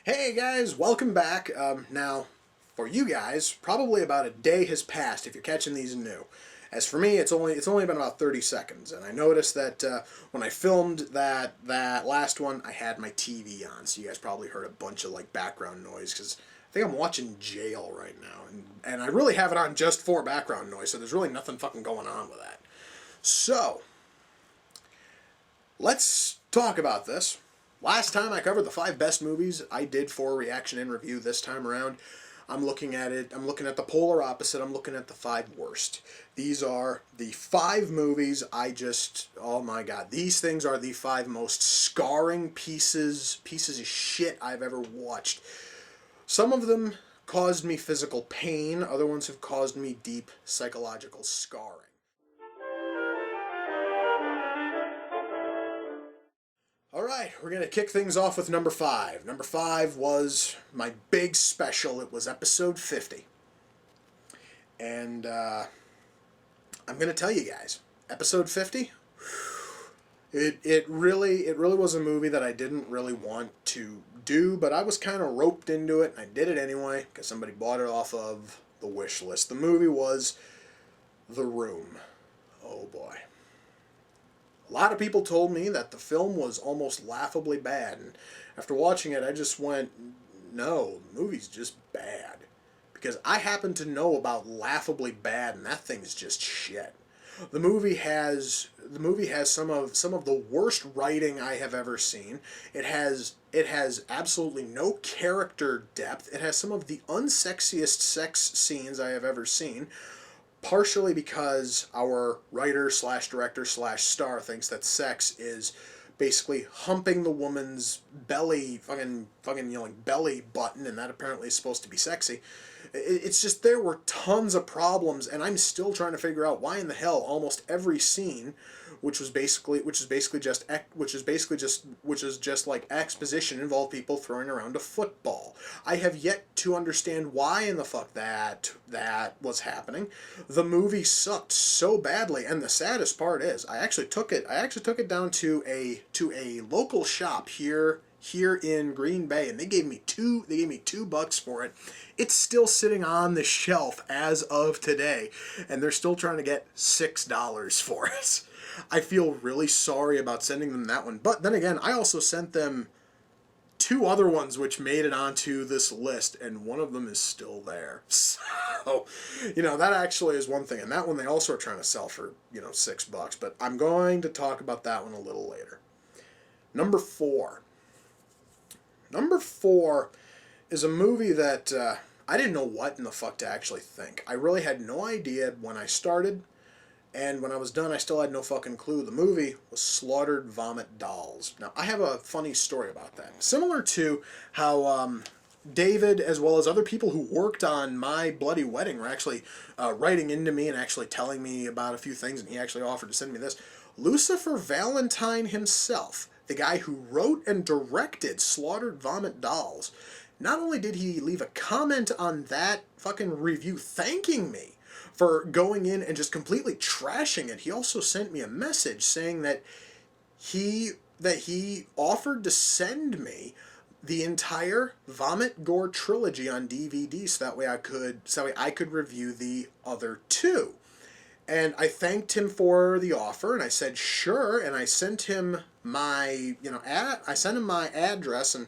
Hey guys, welcome back. Now, for you guys, probably about a day has passed if you're catching these new. As for me, it's only been about 30 seconds, and I noticed that when I filmed that last one, I had my TV on, so you guys probably heard a bunch of like background noise because I think I'm watching Jail right now, and I really have it on just for background noise, so there's really nothing fucking going on with that. So, let's talk about this. Last time I covered the 5 best movies I did for reaction and review. This time around, I'm looking at it. I'm looking at the polar opposite. I'm looking at the 5 worst. These are the 5 movies oh my god, these things are the 5 most scarring pieces of shit I've ever watched. Some of them caused me physical pain. Other ones have caused me deep psychological scarring. Alright, we're going to kick things off with number 5. Number 5 was my big special. It was episode 50. And I'm going to tell you guys, episode 50, it really was a movie that I didn't really want to do, but I was kind of roped into it, and I did it anyway because somebody bought it off of the wish list. The movie was The Room. Oh boy. A lot of people told me that the film was almost laughably bad, and after watching it, I just went, no, the movie's just bad. Because I happen to know about laughably bad, and that thing's just shit. The movie has some of the worst writing I have ever seen. It has absolutely no character depth. It has some of the unsexiest sex scenes I have ever seen. Partially because our writer slash director slash star thinks that sex is basically humping the woman's belly, fucking like belly button, and that apparently is supposed to be sexy. It's just there were tons of problems, and I'm still trying to figure out why in the hell almost every scene, which is just like exposition, involved people throwing around a football. I have yet to understand why in the fuck that was happening. The movie sucked so badly, and the saddest part is I actually took it down to a local shop here in Green Bay, and they gave me $2 for it. It's still sitting on the shelf as of today, and they're still trying to get $6 for it. I feel really sorry about sending them that one, but then again, I also sent them 2 other ones which made it onto this list, and one of them is still there. So, that actually is one thing, and that one they also are trying to sell for, $6, but I'm going to talk about that one a little later. Number 4. Number 4 is a movie that I didn't know what in the fuck to actually think. I really had no idea when I started, and when I was done, I still had no fucking clue. The movie was Slaughtered Vomit Dolls. Now, I have a funny story about that. Similar to how David, as well as other people who worked on My Bloody Wedding, were actually writing into me and actually telling me about a few things, and he actually offered to send me this. Lucifer Valentine himself, the guy who wrote and directed Slaughtered Vomit Dolls, not only did he leave a comment on that fucking review thanking me for going in and just completely trashing it, he also sent me a message saying that he offered to send me the entire Vomit Gore trilogy on DVD so that way I could review the other 2. And I thanked him for the offer, and I said sure, and I sent him my my address, and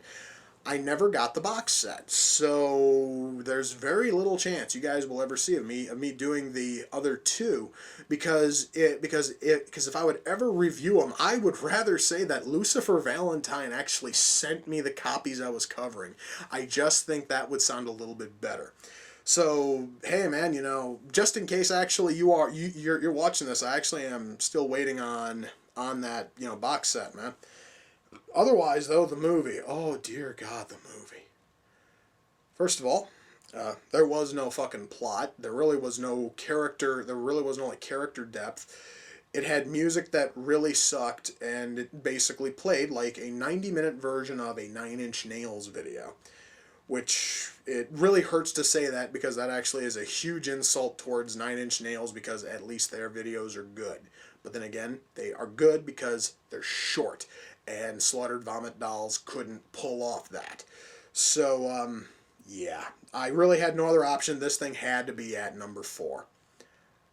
I never got the box set. So there's very little chance you guys will ever see of me doing the other 2, because if I would ever review them, I would rather say that Lucifer Valentine actually sent me the copies I was covering. I just think that would sound a little bit better. So, hey man, just in case actually you're watching this, I actually am still waiting on that, box set, man. Otherwise, though, the movie, oh dear God, the movie. First of all, there was no fucking plot. There really was no character. There really was no character depth. It had music that really sucked, and it basically played like a 90-minute version of a Nine Inch Nails video. Which, it really hurts to say that because that actually is a huge insult towards Nine Inch Nails, because at least their videos are good. But then again, they are good because they're short, and Slaughtered Vomit Dolls couldn't pull off that. So, yeah, I really had no other option. This thing had to be at number 4.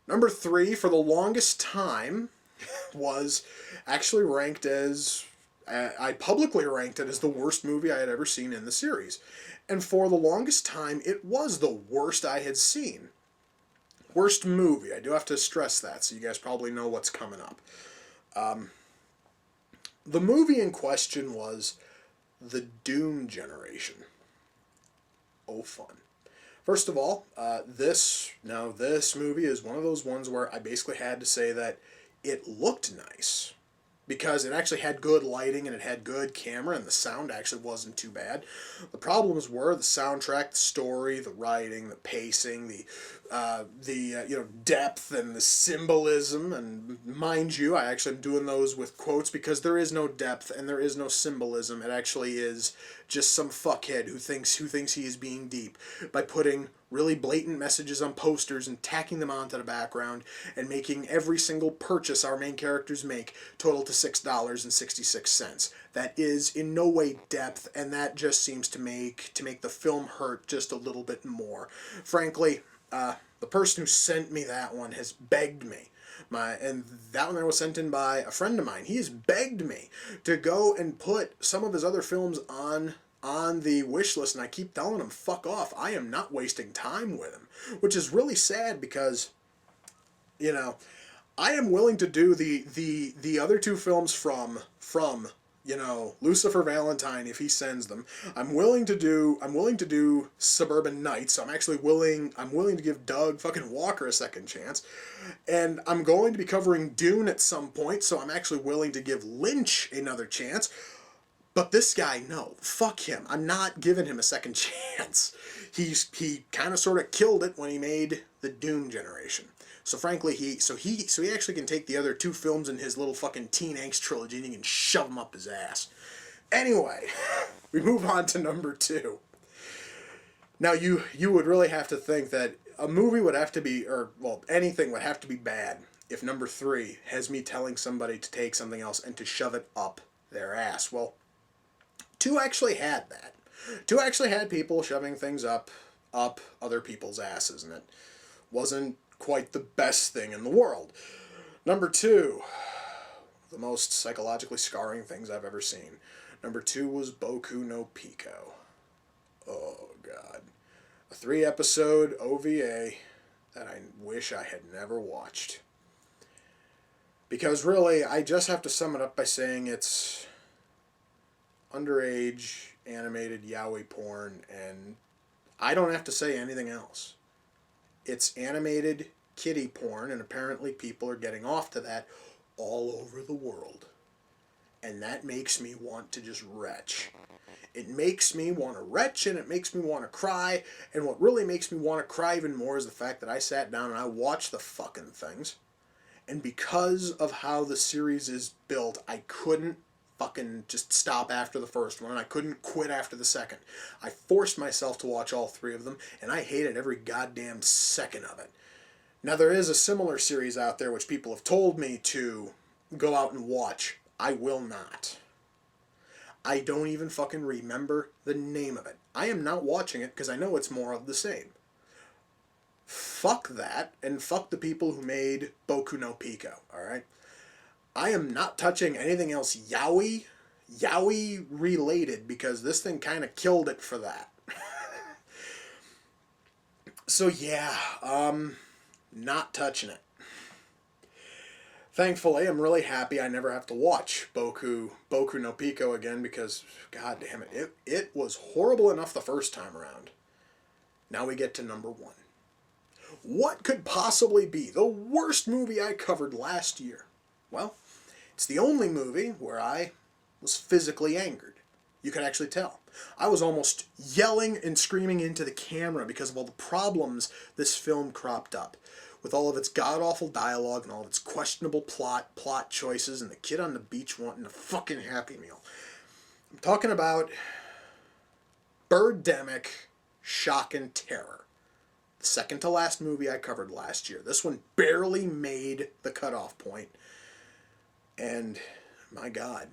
Number 3, for the longest time, was actually ranked as, I publicly ranked it as the worst movie I had ever seen in the series. And for the longest time, it was the worst I had seen. Worst movie. I do have to stress that, so you guys probably know what's coming up. The movie in question was The Doom Generation. Oh, fun. First of all, this movie is one of those ones where I basically had to say that it looked nice. Because it actually had good lighting and it had good camera and the sound actually wasn't too bad. The problems were the soundtrack, the story, the writing, the pacing, the depth and the symbolism. And mind you, I actually am doing those with quotes because there is no depth and there is no symbolism. It actually is just some fuckhead who thinks he is being deep by putting really blatant messages on posters and tacking them onto the background and making every single purchase our main characters make total to $6.66. That is in no way depth, and that just seems to make the film hurt just a little bit more. Frankly, the person who sent me that one has begged me. And that one was sent in by a friend of mine. He has begged me to go and put some of his other films on the wish list, and I keep telling him, fuck off. I am not wasting time with him. Which is really sad because, I am willing to do the other 2 films from Lucifer Valentine if he sends them. I'm willing to do Suburban Nights, so I'm willing to give Doug fucking Walker a second chance. And I'm going to be covering Dune at some point, so I'm actually willing to give Lynch another chance. But this guy, no, fuck him. I'm not giving him a second chance. He kind of sort of killed it when he made The Doom Generation. So frankly, he actually can take the other 2 films in his little fucking teen angst trilogy and he can shove them up his ass. Anyway, we move on to number 2. Now you would really have to think that a movie would have to be, anything would have to be bad if number 3 has me telling somebody to take something else and to shove it up their ass. Well, 2 actually had that. 2 actually had people shoving things up other people's asses, and it wasn't quite the best thing in the world. Number 2, the most psychologically scarring things I've ever seen. Number 2 was Boku no Pico. Oh, God. A 3-episode OVA that I wish I had never watched. Because really, I just have to sum it up by saying it's underage animated yaoi porn, and I don't have to say anything else. It's animated kiddie porn, and apparently people are getting off to that all over the world. And that makes me want to just retch. It makes me want to retch, and it makes me want to cry, and what really makes me want to cry even more is the fact that I sat down and I watched the fucking things, and because of how the series is built, I couldn't fucking just stop after the first one, and I couldn't quit after the second. I forced myself to watch all 3 of them, and I hated every goddamn second of it. Now, there is a similar series out there which people have told me to go out and watch. I will not. I don't even fucking remember the name of it. I am not watching it because I know it's more of the same. Fuck that, and fuck the people who made Boku no Pico, alright? I am not touching anything else yaoi related because this thing kind of killed it for that. So yeah, not touching it. Thankfully, I'm really happy I never have to watch Boku no Pico again because, god damn it, it was horrible enough the first time around. Now we get to number 1. What could possibly be the worst movie I covered last year? Well, it's the only movie where I was physically angered. You could actually tell. I was almost yelling and screaming into the camera because of all the problems this film cropped up. With all of its god-awful dialogue and all of its questionable plot choices and the kid on the beach wanting a fucking Happy Meal. I'm talking about Birdemic, Shock and Terror. The second to last movie I covered last year. This one barely made the cutoff point. And, my God,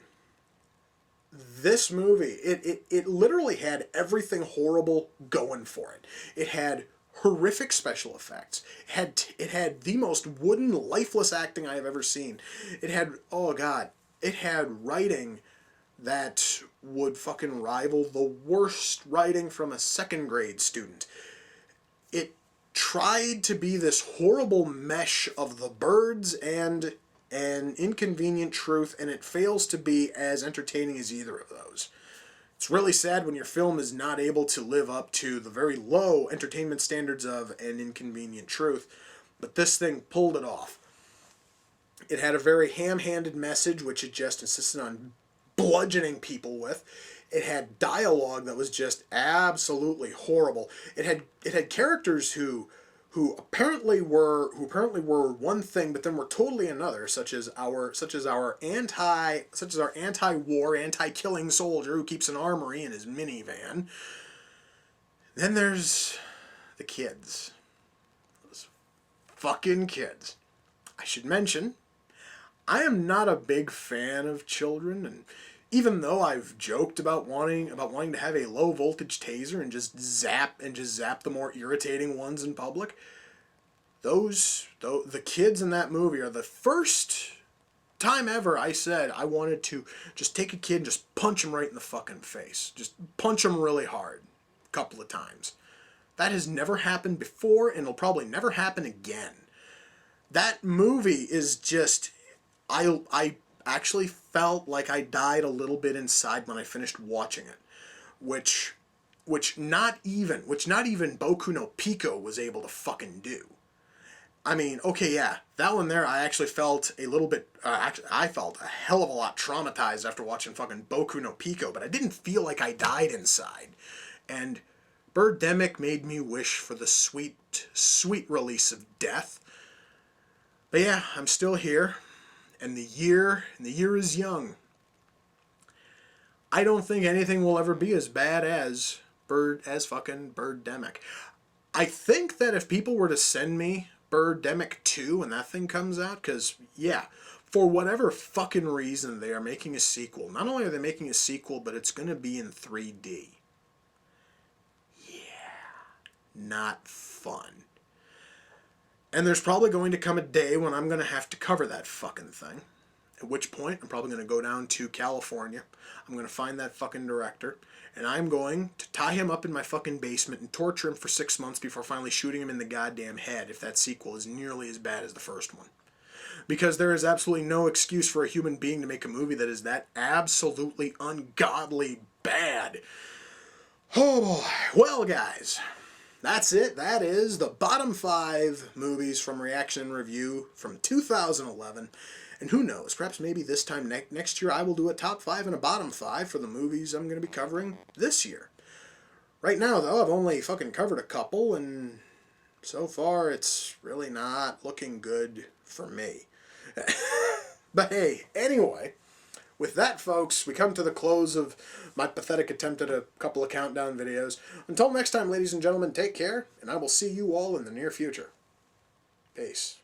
this movie, it literally had everything horrible going for it. It had horrific special effects. It had the most wooden, lifeless acting I have ever seen. It had, oh god, it had writing that would fucking rival the worst writing from a second grade student. It tried to be this horrible mesh of the birds and an inconvenient truth, and it fails to be as entertaining as either of those. It's really sad when your film is not able to live up to the very low entertainment standards of An Inconvenient Truth, but this thing pulled it off. It had a very ham-handed message, which it just insisted on bludgeoning people with. It had dialogue that was just absolutely horrible. It had characters who apparently were one thing, but then were totally another, such as our anti-war, anti-killing soldier who keeps an armory in his minivan. Then there's the kids. Those fucking kids. I should mention, I am not a big fan of children, and even though I've joked about wanting to have a low voltage taser and just zap the more irritating ones in public, the kids in that movie are the first time ever I said I wanted to just take a kid and just punch him right in the fucking face. Just punch him really hard a couple of times. That has never happened before, and it'll probably never happen again. That movie is just, I actually felt like I died a little bit inside when I finished watching it, which not even Boku no Pico was able to fucking do. I mean, okay, yeah, that one there, I actually felt a little bit, I felt a hell of a lot traumatized after watching fucking Boku no Pico, but I didn't feel like I died inside. And Birdemic made me wish for the sweet, sweet release of death. But yeah, I'm still here, and the year is young. I don't think anything will ever be as bad as fucking Birdemic. I think that if people were to send me Birdemic 2 when that thing comes out, because, yeah, for whatever fucking reason they are making a sequel. Not only are they making a sequel, but it's going to be in 3D. Yeah, not fun. And there's probably going to come a day when I'm going to have to cover that fucking thing. At which point, I'm probably going to go down to California. I'm going to find that fucking director. And I'm going to tie him up in my fucking basement and torture him for 6 months before finally shooting him in the goddamn head if that sequel is nearly as bad as the first one. Because there is absolutely no excuse for a human being to make a movie that is that absolutely ungodly bad. Oh boy. Well, guys, that's it. That is the bottom 5 movies from Reaction and Review from 2011. And who knows, perhaps maybe this time next year I will do a top 5 and a bottom 5 for the movies I'm going to be covering this year. Right now, though, I've only fucking covered a couple, and so far it's really not looking good for me. But hey, anyway, with that, folks, we come to the close of my pathetic attempt at a couple of countdown videos. Until next time, ladies and gentlemen, take care, and I will see you all in the near future. Peace.